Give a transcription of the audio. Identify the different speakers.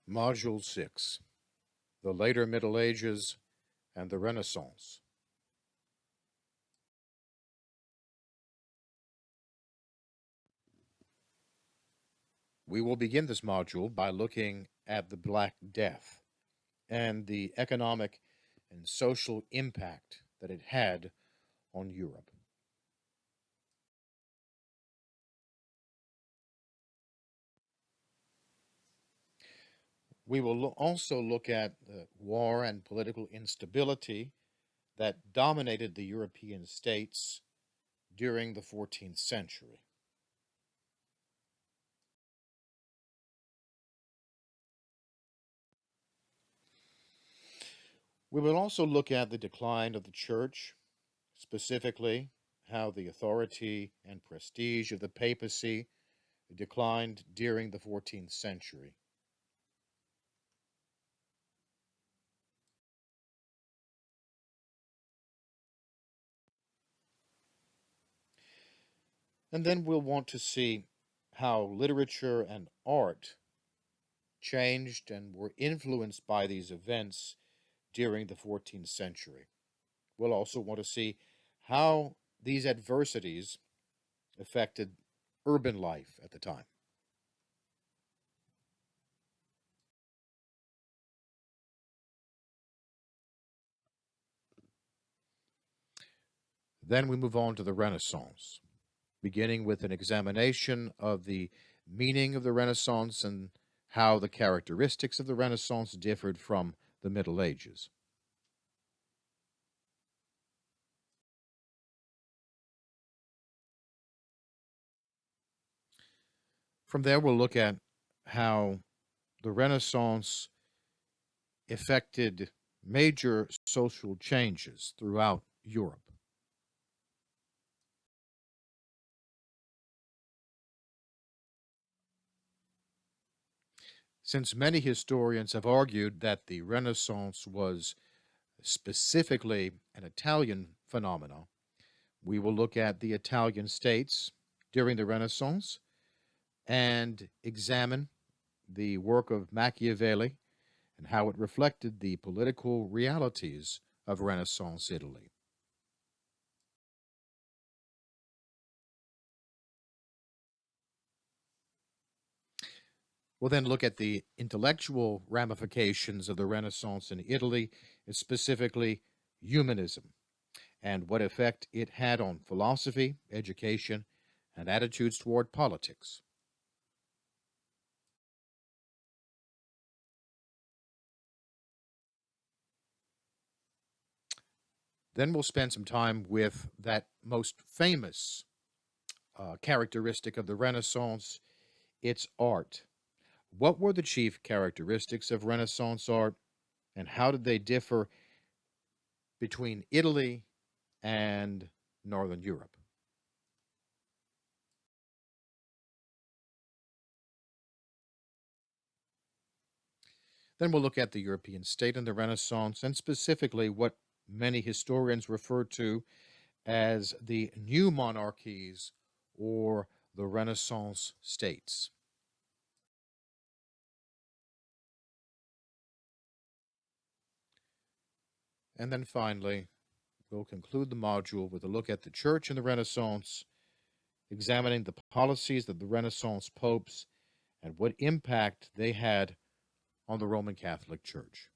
Speaker 1: Module 6, the Later Middle Ages and the Renaissance. We will begin this module by looking at the Black Death and the economic and social impact that it had on Europe. We will also look at the war and political instability that dominated the European states during the 14th century. We will also look at the decline of the church, specifically how the authority and prestige of the papacy declined during the 14th century. And then we'll want to see how literature and art changed and were influenced by these events during the 14th century. We'll also want to see how these adversities affected urban life at the time. Then we move on to the Renaissance, beginning with an examination of the meaning of the Renaissance and how the characteristics of the Renaissance differed from the Middle Ages. From there, we'll look at how the Renaissance effected major social changes throughout Europe. Since many historians have argued that the Renaissance was specifically an Italian phenomenon, we will look at the Italian states during the Renaissance and examine the work of Machiavelli and how it reflected the political realities of Renaissance Italy. We'll then look at the intellectual ramifications of the Renaissance in Italy, and specifically humanism, and what effect it had on philosophy, education, and attitudes toward politics. Then we'll spend some time with that most famous characteristic of the Renaissance, its art. What were the chief characteristics of Renaissance art, and how did they differ between Italy and Northern Europe? Then we'll look at the European state in the Renaissance, and specifically what many historians refer to as the new monarchies or the Renaissance states. And then finally, we'll conclude the module with a look at the church in the Renaissance, examining the policies of the Renaissance popes and what impact they had on the Roman Catholic Church.